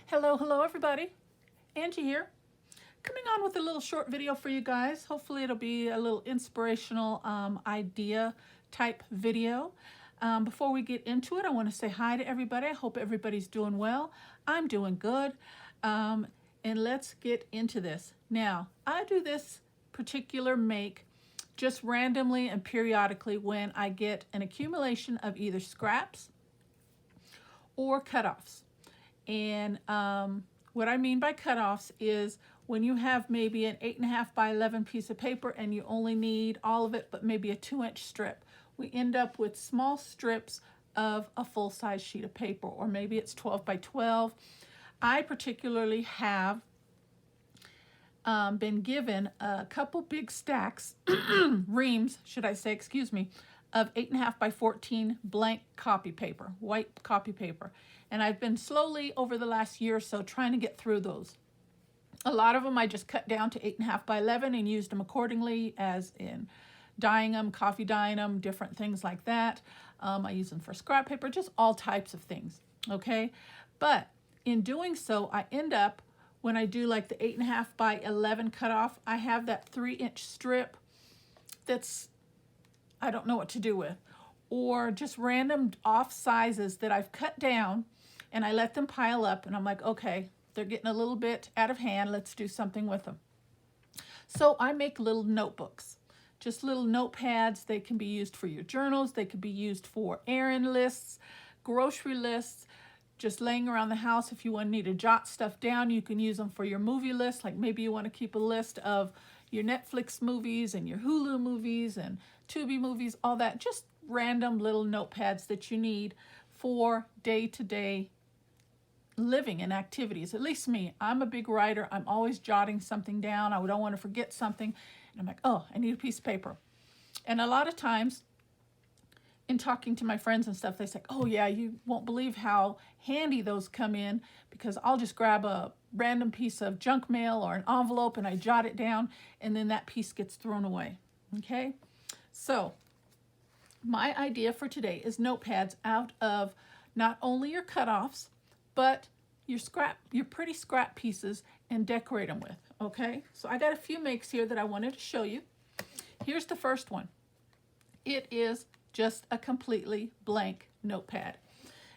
Hello everybody. Angie here. Coming on with a little short video for you guys. Hopefully it'll be a little inspirational idea type video. Before we get into it, I want to say hi to everybody. I hope everybody's doing well. I'm doing good. And let's get into this. Now, I do this particular make just randomly and periodically when I get an accumulation of either scraps or cutoffs. And what I mean by cutoffs is when you have maybe an 8.5 by 11 piece of paper and you only need all of it, but maybe a 2-inch strip. We end up with small strips of a full-size sheet of paper, or maybe it's 12 by 12. I particularly have been given a couple big stacks, reams, should I say, excuse me, of 8.5 by 14 blank copy paper, white copy paper. And I've been slowly over the last year or so trying to get through those. A lot of them I just cut down to 8.5 by 11 and used them accordingly, as in dyeing them, coffee dyeing them, different things like that. I use them for scrap paper, just all types of things, okay? But in doing so, I end up, when I do like the 8.5 by 11 cutoff, I have that 3-inch strip that's, I don't know what to do with, or just random off sizes that I've cut down and I let them pile up, and I'm like, okay, they're getting a little bit out of hand, let's do something with them. So I make little notebooks, just little notepads. They can be used for your journals, they could be used for errand lists, grocery lists, just laying around the house. If you need to jot stuff down, you can use them for your movie list. Like maybe you want to keep a list of your Netflix movies and your Hulu movies and Tubi movies, all that. Just random little notepads that you need for day-to-day living and activities. At least me, I'm a big writer. I'm always jotting something down. I don't want to forget something. And I'm like, oh, I need a piece of paper. And a lot of times in talking to my friends and stuff, they say, oh yeah, you won't believe how handy those come in, because I'll just grab a random piece of junk mail or an envelope and I jot it down, and then that piece gets thrown away. Okay, so my idea for today is notepads out of not only your cutoffs, but your pretty scrap pieces, and decorate them with. Okay, so I got a few makes here that I wanted to show you. Here's the first one. It is just a completely blank notepad.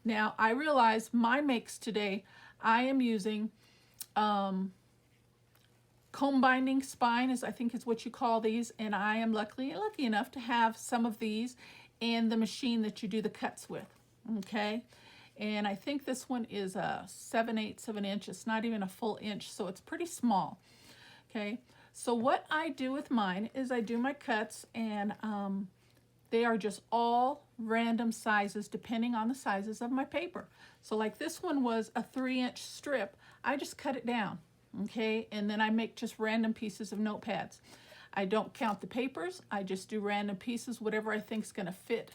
Now I realize my makes today, I am using comb binding spine, I think is what you call these, and I am lucky enough to have some of these and the machine that you do the cuts with. Okay, and I think this one is a 7/8 of an inch. It's not even a full inch, so it's pretty small. Okay, so what I do with mine is I do my cuts, and they are just all random sizes depending on the sizes of my paper. So like this one was a 3-inch strip. I just cut it down, okay, and then I make just random pieces of notepads. I don't count the papers. I just do random pieces, whatever I think is going to fit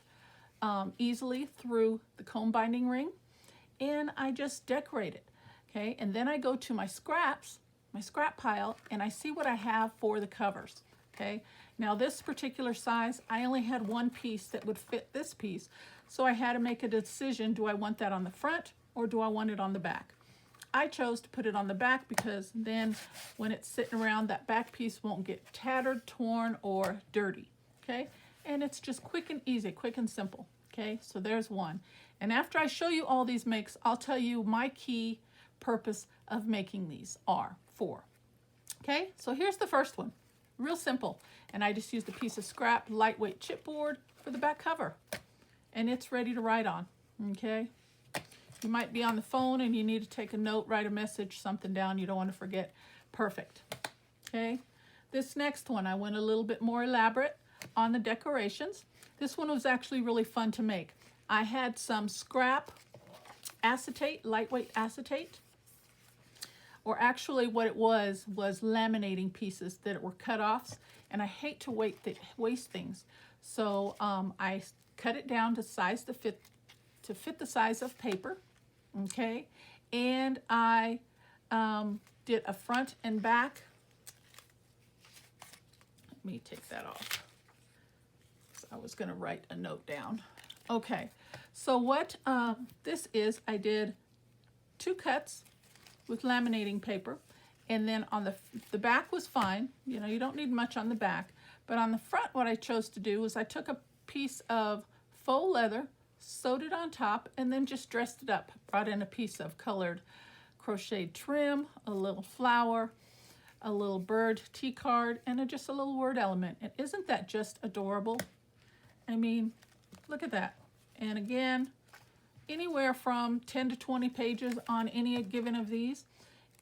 easily through the comb binding ring, and I just decorate it. Okay, and then I go to my scraps, my scrap pile, and I see what I have for the covers. Okay, now this particular size, I only had one piece that would fit this piece, so I had to make a decision. Do I want that on the front or do I want it on the back? I chose to put it on the back because then when it's sitting around, that back piece won't get tattered, torn, or dirty. Okay, and it's just quick and easy, quick and simple. Okay, so there's one. And after I show you all these makes, I'll tell you my key purpose of making these are for. Okay, so here's the first one. Real simple. And I just used a piece of scrap lightweight chipboard for the back cover. And it's ready to write on. Okay, you might be on the phone and you need to take a note, write a message, something down you don't want to forget. Perfect. Okay, this next one, I went a little bit more elaborate on the decorations. This one was actually really fun to make. I had some scrap acetate, lightweight acetate, or actually what it was laminating pieces that were cut-offs, and I hate to waste things. So I cut it down to size to fit the size of paper, okay? And I did a front and back. Let me take that off. I was going to write a note down. Okay, so what this is, I did 2 cuts with laminating paper. And then on the back was fine. You know, you don't need much on the back. But on the front, what I chose to do was I took a piece of faux leather, sewed it on top, and then just dressed it up. Brought in a piece of colored crocheted trim, a little flower, a little bird T-card, and just a little word element. And isn't that just adorable? I mean, look at that. And again, anywhere from 10 to 20 pages on any given of these,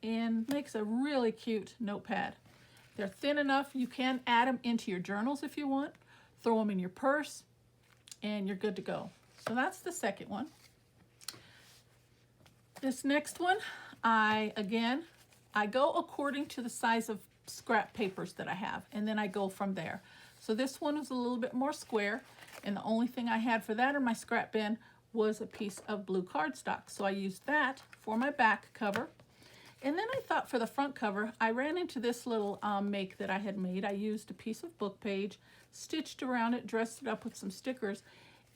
and makes a really cute notepad. They're thin enough, you can add them into your journals if you want, throw them in your purse, and you're good to go. So that's the second one. This next one, I go according to the size of scrap papers that I have, and then I go from there. So this one was a little bit more square, and the only thing I had for that in my scrap bin was a piece of blue cardstock. So I used that for my back cover. And then I thought for the front cover, I ran into this little make that I had made. I used a piece of book page, stitched around it, dressed it up with some stickers,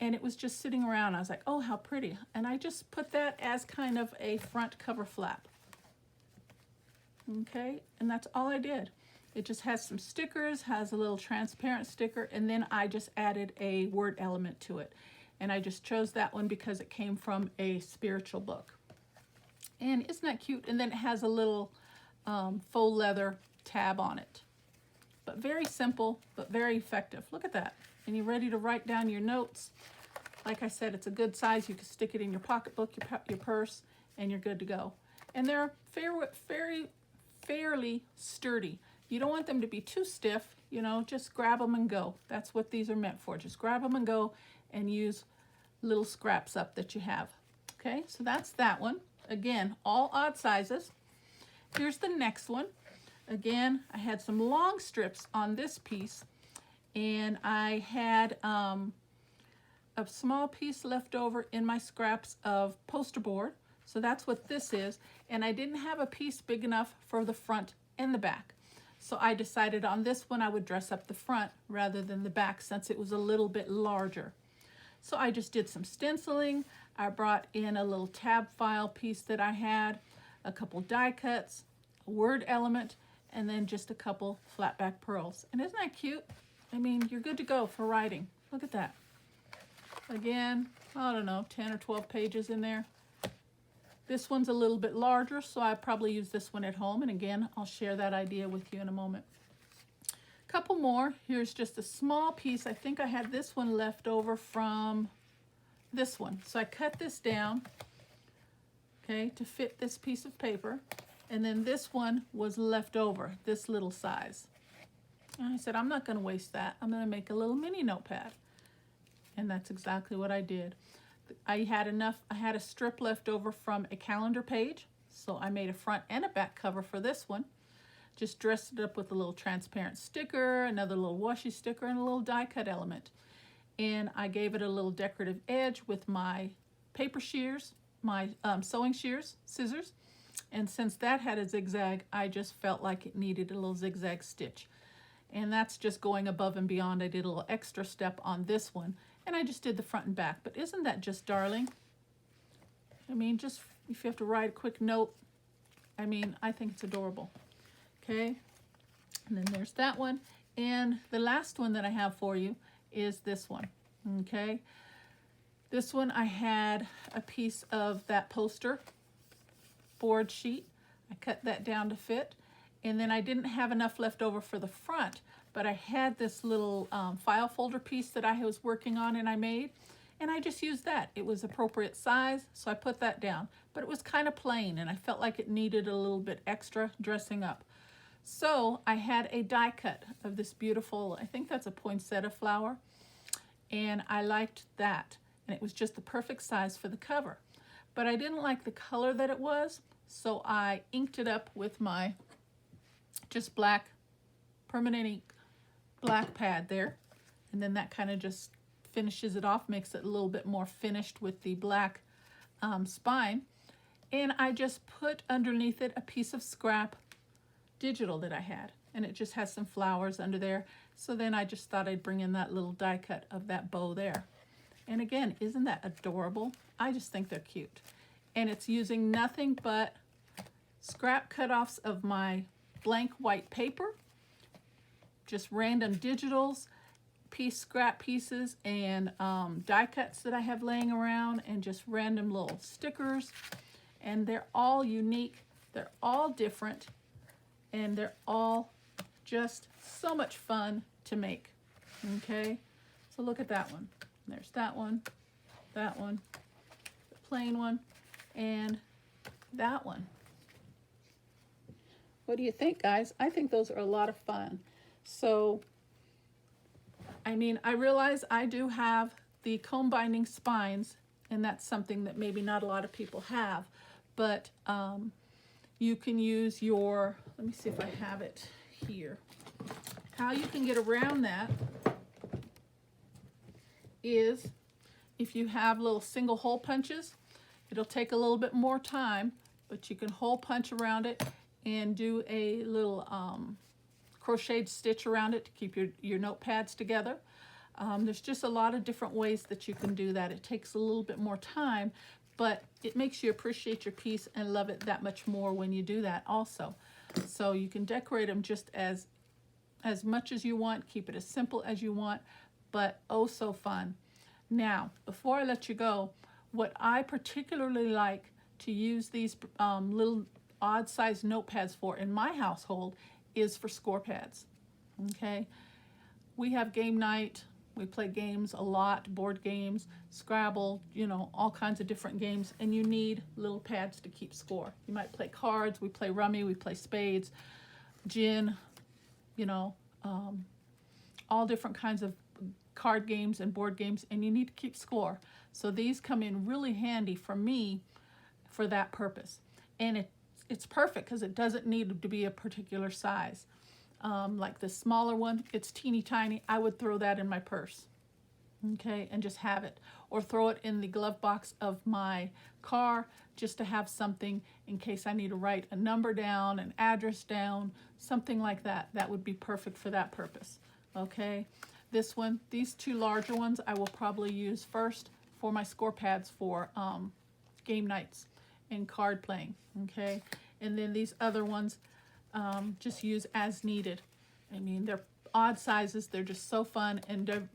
and it was just sitting around. I was like, oh, how pretty. And I just put that as kind of a front cover flap. Okay, and that's all I did. It just has some stickers, has a little transparent sticker, and then I just added a word element to it. And I just chose that one because it came from a spiritual book. And isn't that cute? And then it has a little faux leather tab on it. But very simple, but very effective. Look at that. And you're ready to write down your notes. Like I said, it's a good size. You can stick it in your pocketbook, your purse, and you're good to go. And they're fairly sturdy. You don't want them to be too stiff, you know, just grab them and go. That's what these are meant for. Just grab them and go and use little scraps up that you have. Okay, so that's that one. Again, all odd sizes. Here's the next one. Again, I had some long strips on this piece, and I had a small piece left over in my scraps of poster board. So that's what this is. And I didn't have a piece big enough for the front and the back. So I decided on this one I would dress up the front rather than the back since it was a little bit larger. So I just did some stenciling. I brought in a little tab file piece that I had, a couple die cuts, a word element, and then just a couple flat back pearls. And isn't that cute? I mean, you're good to go for writing. Look at that. Again, I don't know, 10 or 12 pages in there. This one's a little bit larger, so I probably use this one at home. And again, I'll share that idea with you in a moment. Couple more. Here's just a small piece. I think I had this one left over from this one. So I cut this down, okay, to fit this piece of paper. And then this one was left over, this little size. And I said, I'm not going to waste that. I'm going to make a little mini notepad. And that's exactly what I did. I had a strip left over from a calendar page. So I made a front and a back cover for this one. Just dressed it up with a little transparent sticker, another little washi sticker, and a little die cut element. And I gave it a little decorative edge with my paper shears, my sewing shears, scissors. And since that had a zigzag, I just felt like it needed a little zigzag stitch. And that's just going above and beyond. I did a little extra step on this one, and I just did the front and back. But isn't that just darling? I mean, just if you have to write a quick note, I mean, I think it's adorable. Okay, and then there's that one. And the last one that I have for you is this one, okay? This one, I had a piece of that poster board sheet. I cut that down to fit. And then I didn't have enough left over for the front, but I had this little file folder piece that I was working on and I made, and I just used that. It was appropriate size, so I put that down. But it was kind of plain, and I felt like it needed a little bit extra dressing up. So I had a die cut of this beautiful, I think that's a poinsettia flower, and I liked that. And it was just the perfect size for the cover. But I didn't like the color that it was, so I inked it up with my just black permanent ink black pad there. And then that kind of just finishes it off, makes it a little bit more finished with the black spine. And I just put underneath it a piece of scrap digital that I had, and it just has some flowers under there. So then I just thought I'd bring in that little die cut of that bow there. And again, isn't that adorable? I just think they're cute. And it's using nothing but scrap cutoffs of my blank white paper, just random digitals, scrap pieces, and die cuts that I have laying around, and just random little stickers. And they're all unique, they're all different, and they're all just so much fun to make. Okay, so look at that one. There's that one, the plain one, and that one. What do you think, guys? I think those are a lot of fun. So, I mean, I realize I do have the comb binding spines, and that's something that maybe not a lot of people have, but you can use your, let me see if I have it here. How you can get around that is if you have little single hole punches. It'll take a little bit more time, but you can hole punch around it and do a little crocheted stitch around it to keep your notepads together. There's just a lot of different ways that you can do that. It takes a little bit more time, but it makes you appreciate your piece and love it that much more when you do that also. So you can decorate them just as much as you want, keep it as simple as you want, but oh so fun. Now, before I let you go, what I particularly like to use these little odd-sized notepads for in my household is for score pads. Okay, we have game night. We play games a lot, board games, Scrabble, you know, all kinds of different games, and you need little pads to keep score. You might play cards, we play rummy, we play spades, gin, you know, all different kinds of card games and board games, and you need to keep score. So these come in really handy for me for that purpose. And it's perfect because it doesn't need to be a particular size. Like the smaller one, it's teeny tiny. I would throw that in my purse, okay, and just have it. Or throw it in the glove box of my car just to have something in case I need to write a number down, an address down, something like that. That would be perfect for that purpose, okay? This one, these two larger ones, I will probably use first for my score pads for game nights and card playing, okay? And then these other ones, just use as needed. I mean, they're odd sizes. They're just so fun and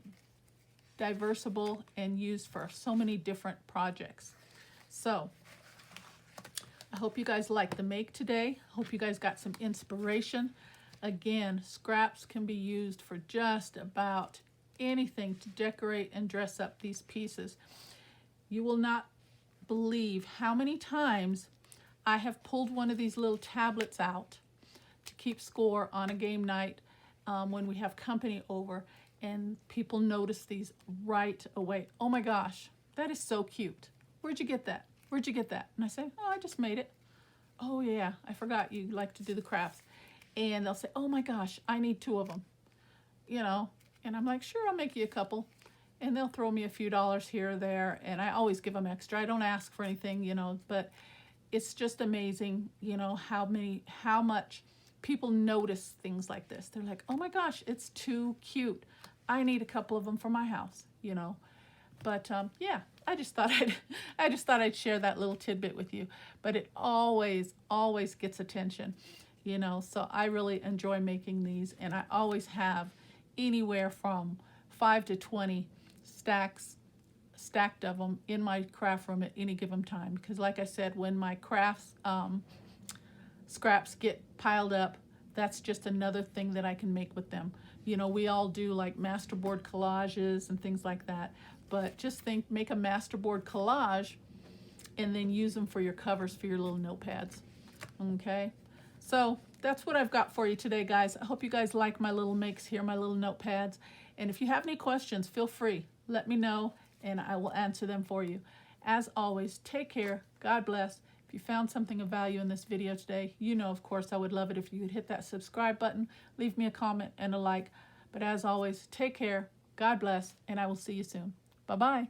diversible and used for so many different projects. So I hope you guys liked the make today. Hope you guys got some inspiration. Again, scraps can be used for just about anything to decorate and dress up these pieces. You will not believe how many times I have pulled one of these little tablets out to keep score on a game night when we have company over, and people notice these right away. Oh my gosh, that is so cute. Where'd you get that? Where'd you get that? And I say, oh, I just made it. Oh yeah, I forgot you like to do the crafts. And they'll say, oh my gosh, I need 2 of them, you know, and I'm like, sure, I'll make you a couple. And they'll throw me a few dollars here or there, and I always give them extra. I don't ask for anything, you know, but it's just amazing, you know, how much people notice things like this. They're like, oh my gosh, it's too cute. I need a couple of them for my house, you know. But yeah, I just thought I'd share that little tidbit with you. But it always gets attention, you know. So I really enjoy making these, and I always have anywhere from 5 to 20 stacked of them in my craft room at any given time. Because like I said, when my crafts scraps get piled up, that's just another thing that I can make with them. You know, we all do like masterboard collages and things like that, but just make a masterboard collage and then use them for your covers for your little notepads. Okay, so that's what I've got for you today, guys. I hope you guys like my little makes here, my little notepads. And if you have any questions, feel free, let me know and I will answer them for you. As always, take care, God bless. If you found something of value in this video today, you know, of course, I would love it if you would hit that subscribe button, leave me a comment and a like. But as always, take care, God bless, and I will see you soon. Bye-bye.